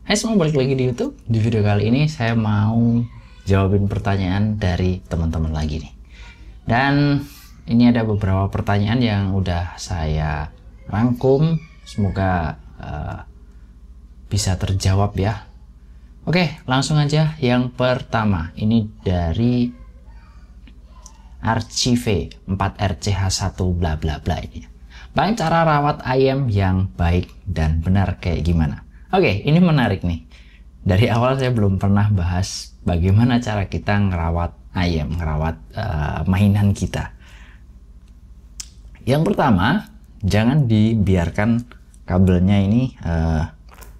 Hai semua, balik lagi di YouTube. Di video kali ini saya mau jawabin pertanyaan dari teman-teman lagi nih. Dan ini ada beberapa pertanyaan yang udah saya rangkum. Semoga bisa terjawab ya. Oke, langsung aja. Yang pertama, ini dari Archive 4RCH1 bla bla bla ini. Bang, cara rawat ayam yang baik dan benar kayak gimana? Oke, ini menarik nih. Dari awal saya belum pernah bahas bagaimana cara kita ngerawat ayam, ngerawat mainan kita. Yang pertama, jangan dibiarkan kabelnya ini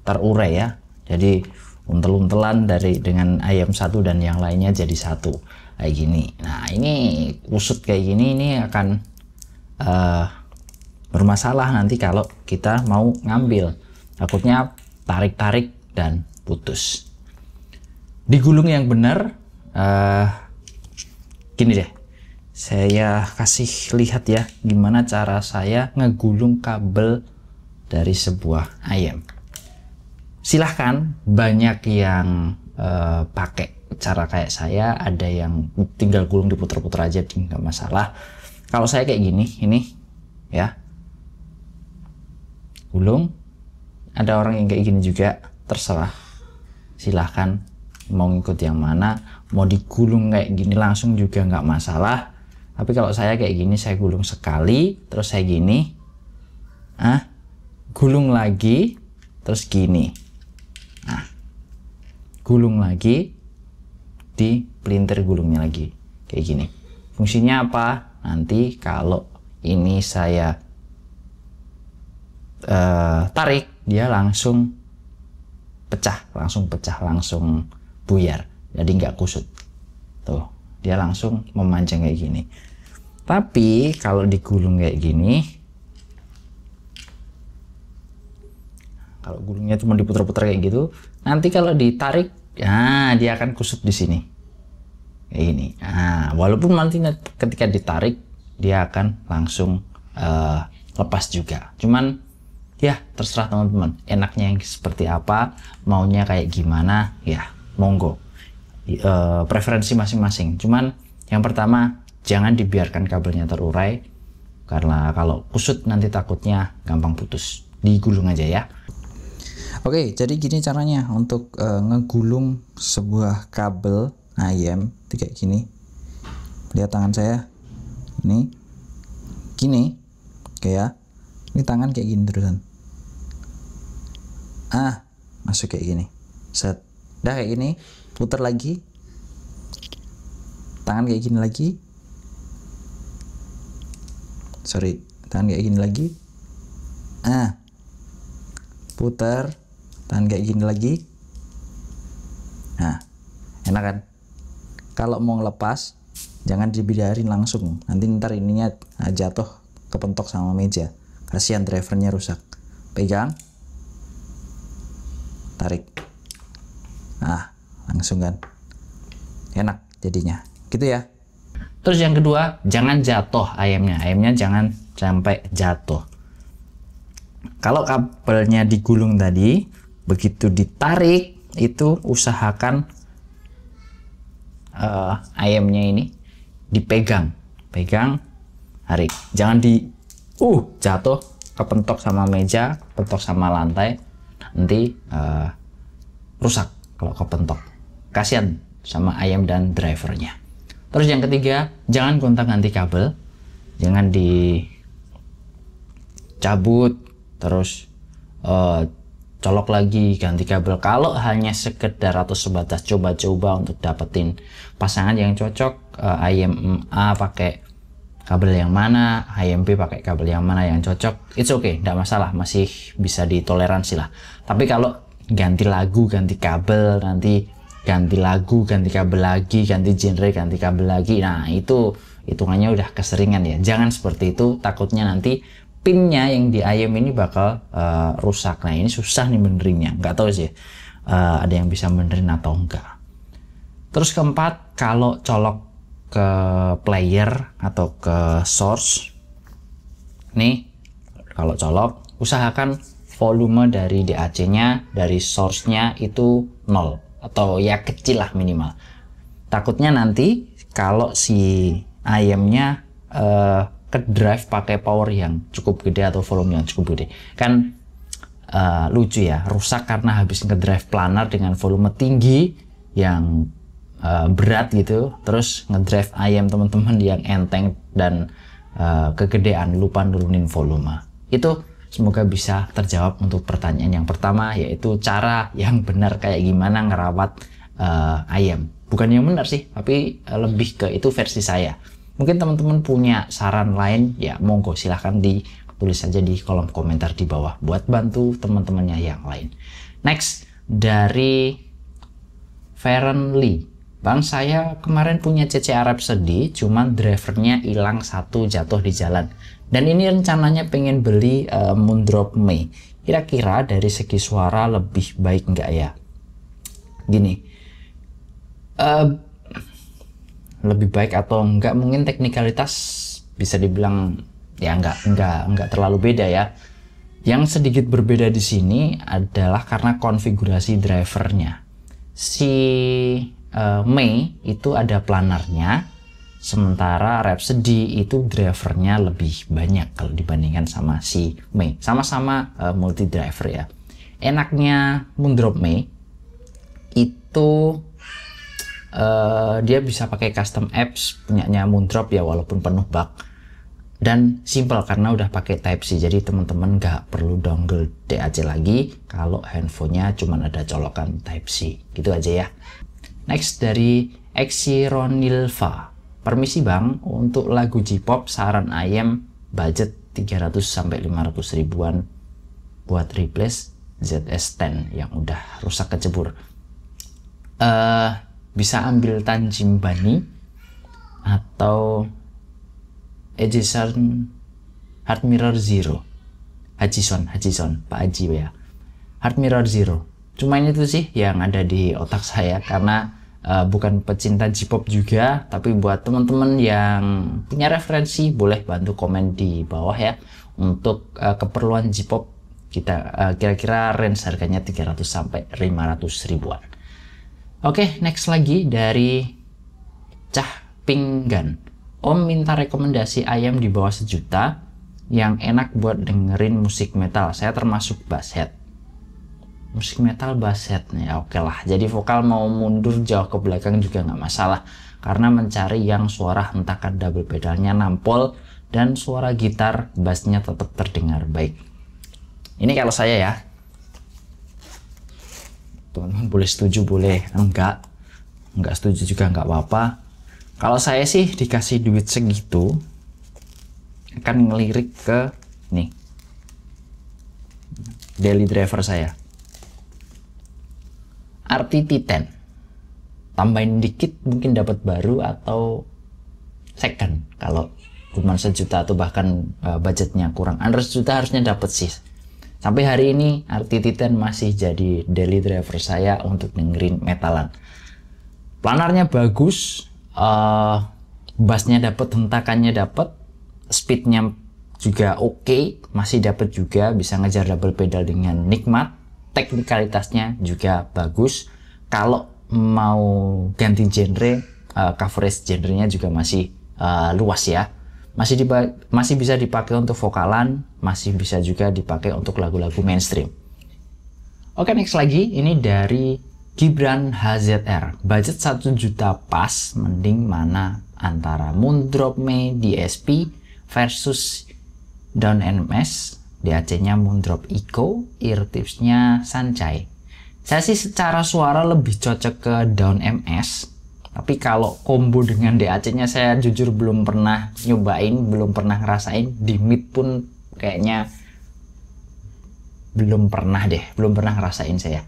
terurai ya. Jadi untel-untelan dengan ayam satu dan yang lainnya jadi satu kayak gini. Nah, ini kusut kayak gini ini akan bermasalah nanti kalau kita mau ngambil. Takutnya tarik-tarik dan putus. Digulung yang benar, gini deh, saya kasih lihat ya gimana cara saya ngegulung kabel dari sebuah ayam. Silahkan, banyak yang pakai cara kayak saya, ada yang tinggal gulung diputer-puter aja, nggak masalah. Kalau saya kayak gini, ini ya, gulung. Ada orang yang kayak gini juga, terserah. Silahkan mau ngikut yang mana, mau digulung kayak gini langsung juga nggak masalah. Tapi kalau saya kayak gini, saya gulung sekali, terus saya gini, gulung lagi, terus gini, gulung lagi, di pelintir gulungnya lagi, kayak gini. Fungsinya apa? Nanti kalau ini saya tarik, dia langsung pecah, langsung buyar, jadi nggak kusut. Tuh, dia langsung memanjang kayak gini. Tapi kalau digulung kayak gini, kalau gulungnya cuma diputar-putar kayak gitu, nanti kalau ditarik, ya dia akan kusut di sini kayak gini. Nah, walaupun nanti ketika ditarik dia akan langsung lepas juga. Cuman ya terserah teman-teman, enaknya yang seperti apa, maunya kayak gimana, ya monggo, preferensi masing-masing. Cuman yang pertama, jangan dibiarkan kabelnya terurai, karena kalau kusut nanti takutnya gampang putus. Digulung aja ya. Oke, jadi gini caranya untuk ngegulung sebuah kabel ayam kayak gini. Lihat tangan saya ini gini, kayak ini tangan kayak gini terusan. Masuk kayak gini, set, dah kayak gini, putar lagi, tangan kayak gini lagi, tangan kayak gini lagi, putar, tangan kayak gini lagi. Nah, enak kan? Kalau mau ngelepas, jangan dibiarin langsung, nanti ntar ininya jatuh kepentok sama meja, kasihan drivernya rusak. Pegang, tarik, langsung kan, enak jadinya gitu ya. Terus yang kedua, jangan jatuh ayamnya jangan sampai jatuh. Kalau kabelnya digulung tadi, begitu ditarik itu usahakan ayamnya ini dipegang, tarik, jangan jatuh kepentok sama meja, kepentok sama lantai, nanti rusak kalau kepentok, kasihan sama ayam dan drivernya. Terus yang ketiga, jangan gonta-ganti kabel, jangan dicabut terus colok lagi ganti kabel. Kalau hanya sekedar atau sebatas coba-coba untuk dapetin pasangan yang cocok, ayam A pakai kabel yang mana, ayam B pakai kabel yang mana yang cocok, it's okay, tidak masalah, masih bisa ditoleransi lah. Tapi kalau ganti lagu, ganti kabel, nanti ganti lagu, ganti kabel lagi, ganti genre, ganti kabel lagi, nah itu hitungannya udah keseringan ya. Jangan seperti itu, takutnya nanti pinnya yang di ayam ini bakal rusak. Nah, ini susah nih benerinnya, nggak tahu sih ada yang bisa benerin atau enggak. Terus keempat, kalau colok ke player atau ke source nih, kalau colok usahakan volume dari DAC-nya, dari source-nya itu nol atau ya kecil lah minimal. Takutnya nanti kalau si IM-nya ke drive pakai power yang cukup gede atau volume yang cukup gede, kan lucu ya, rusak karena habis ngedrive planar dengan volume tinggi yang berat gitu, terus ngedrive IM teman-teman yang enteng dan kegedean, lupa nurunin volume. Itu semoga bisa terjawab untuk pertanyaan yang pertama, yaitu cara yang benar kayak gimana ngerawat IM. Bukan yang benar sih, tapi lebih ke itu versi saya. Mungkin teman-teman punya saran lain, ya monggo silahkan ditulis saja di kolom komentar di bawah buat bantu teman-temannya yang lain. Next, dari Feren Lee. Bang, saya kemarin punya CCR Rhapsody, cuman drivernya hilang satu, jatuh di jalan. Dan ini rencananya pengen beli Moondrop May. Kira-kira dari segi suara lebih baik nggak ya? Gini, lebih baik atau enggak, mungkin teknikalitas bisa dibilang ya enggak terlalu beda ya. Yang sedikit berbeda di sini adalah karena konfigurasi drivernya. Si May itu ada planarnya, sementara Rhapsody itu drivernya lebih banyak kalau dibandingkan sama si May. Sama-sama multi driver ya. Enaknya Moondrop May itu dia bisa pakai custom apps punyanya Moondrop ya, walaupun penuh bug, dan simple karena udah pakai Type-C, jadi teman-teman nggak perlu dongle DAC lagi kalau handphonenya cuma ada colokan Type-C. Gitu aja ya. Next, dari Exironilva. Permisi bang, untuk lagu J-pop saran IM budget 300 sampai 500 ribuan buat replace ZS-10 yang udah rusak kecebur. Bisa ambil Tanjimbani atau Edison Heart Mirror Zero. Hajison Pak Haji ya. Heart Mirror Zero. Cuma ini tuh sih yang ada di otak saya, karena bukan pecinta J-pop juga, tapi buat teman-teman yang punya referensi boleh bantu komen di bawah ya. Untuk keperluan J-pop kita kira-kira range harganya 300 sampai 500 ribuan. Oke, next lagi dari Cah Pinggan. Om minta rekomendasi ayam di bawah 1 juta yang enak buat dengerin musik metal. Saya termasuk basshead. Musik metal basshead nih, oke lah. Jadi vokal mau mundur jauh ke belakang juga nggak masalah, karena mencari yang suara hentakan double pedalnya nampol dan suara gitar bassnya tetap terdengar baik. Ini kalau saya ya. Teman-teman boleh setuju, boleh enggak setuju juga nggak apa-apa. Kalau saya sih dikasih duit segitu akan ngelirik ke nih daily driver saya, RT-T10. Tambahin dikit mungkin dapat baru atau second kalau cuma 1 juta atau bahkan budgetnya kurang. Under 1 juta harusnya dapat sih. Sampai hari ini RT-T10 masih jadi daily driver saya untuk dengerin metalan. Planarnya bagus, bassnya dapat, hentakannya dapat, speednya juga oke, masih dapat juga, bisa ngejar double pedal dengan nikmat. Teknikalitasnya juga bagus. Kalau mau ganti genre, coverage genrenya juga masih luas ya. Masih bisa dipakai untuk vokalan, masih bisa juga dipakai untuk lagu-lagu mainstream. Oke, next lagi ini dari Gibran HZR. Budget 1 juta pas, mending mana antara Moondrop May DSP versus Down NMS, DAC-nya Moondrop Eco, eartipsnya Sancai. Saya sih secara suara lebih cocok ke Down MS. Tapi kalau combo dengan DAC-nya saya jujur belum pernah nyobain, belum pernah ngerasain. Di mid pun kayaknya belum pernah ngerasain saya.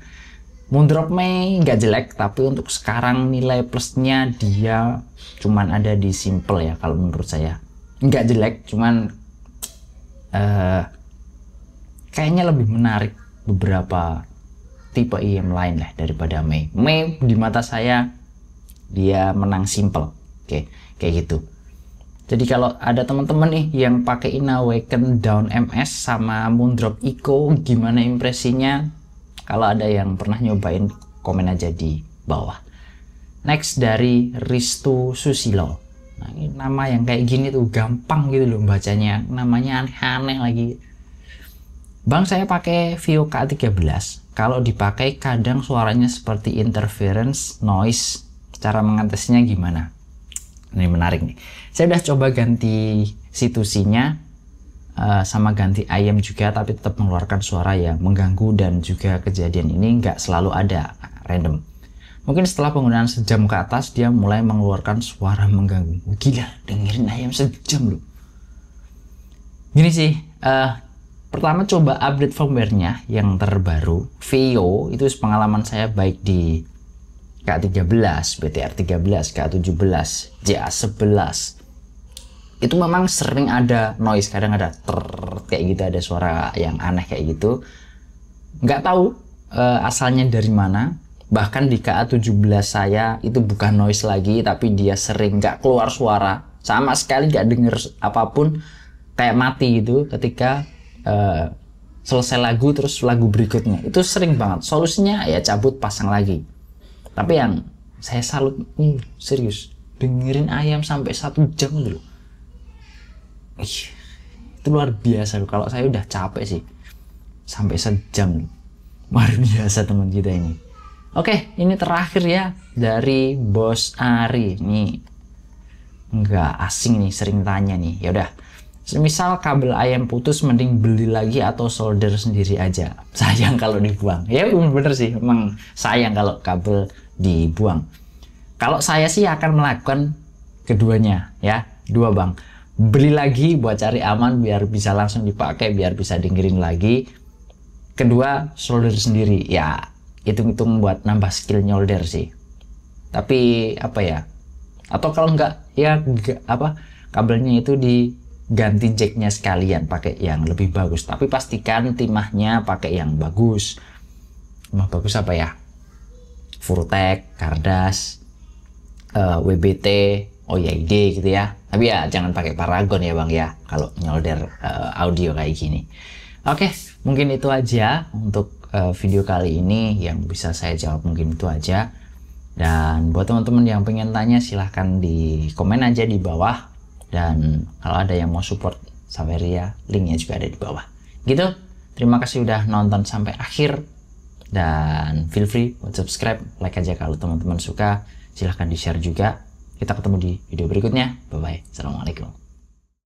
Moondrop May nggak jelek, tapi untuk sekarang nilai plusnya dia cuman ada di simple ya kalau menurut saya. Nggak jelek, cuman kayaknya lebih menarik beberapa tipe IM lain lah daripada May. May di mata saya dia menang simple, oke, kayak gitu. Jadi kalau ada teman-teman nih yang pakai Inawaken Down MS sama Moondrop Eco, gimana impresinya? Kalau ada yang pernah nyobain, komen aja di bawah. Next dari Ristu Susilo. Nah, ini nama yang kayak gini tuh gampang gitu loh bacanya, namanya aneh-aneh lagi. Bang, saya pakai Vio K13. Kalau dipakai kadang suaranya seperti interference, noise. Cara mengatasinya gimana? Ini menarik nih. Saya udah coba ganti situasinya sama ganti IM juga, tapi tetap mengeluarkan suara yang mengganggu, dan juga kejadian ini nggak selalu ada, random. Mungkin setelah penggunaan sejam ke atas dia mulai mengeluarkan suara mengganggu. Gila, dengerin IM sejam loh. Gini sih, pertama coba update firmware-nya yang terbaru. Vio itu pengalaman saya baik di K13, BTR13, K17, JA11 itu memang sering ada noise, kadang ada kayak gitu, ada suara yang aneh kayak gitu, nggak tahu asalnya dari mana. Bahkan di KA17 saya itu bukan noise lagi, tapi dia sering nggak keluar suara sama sekali, nggak denger apapun, kayak mati gitu ketika selesai lagu, terus lagu berikutnya itu sering banget. Solusinya ya cabut, pasang lagi. Tapi yang saya salut, serius, dengerin ayam sampai 1 jam dulu. Itu luar biasa. Kalau saya udah capek sih, sampai sejam. Luar biasa teman kita ini. Oke, ini terakhir ya dari Bos Ari. Ini nggak asing nih, sering tanya nih. Ya udah, misal kabel ayam putus, mending beli lagi atau solder sendiri aja. Sayang kalau dibuang. Ya bener sih, emang sayang kalau kabel dibuang. Kalau saya sih akan melakukan keduanya ya, dua bang. Beli lagi buat cari aman biar bisa langsung dipakai, biar bisa dengerin lagi. Kedua, solder sendiri ya, hitung-hitung buat nambah skill nyolder sih. Tapi apa ya, atau kalau enggak ya kabelnya itu diganti jacknya sekalian pakai yang lebih bagus. Tapi pastikan timahnya pakai yang bagus. Timah bagus apa ya? Furtek, Kardas, WBT, OYD gitu ya. Tapi ya jangan pakai Paragon ya bang ya, kalau nyolder audio kayak gini. Oke, mungkin itu aja untuk video kali ini yang bisa saya jawab, mungkin itu aja. Dan buat teman-teman yang pengen tanya, silahkan di komen aja di bawah. Dan kalau ada yang mau support Saveria, linknya juga ada di bawah. Gitu, terima kasih udah nonton sampai akhir. Dan feel free buat subscribe, like aja kalau teman-teman suka. Silahkan di share juga. Kita ketemu di video berikutnya. Bye bye. Assalamualaikum.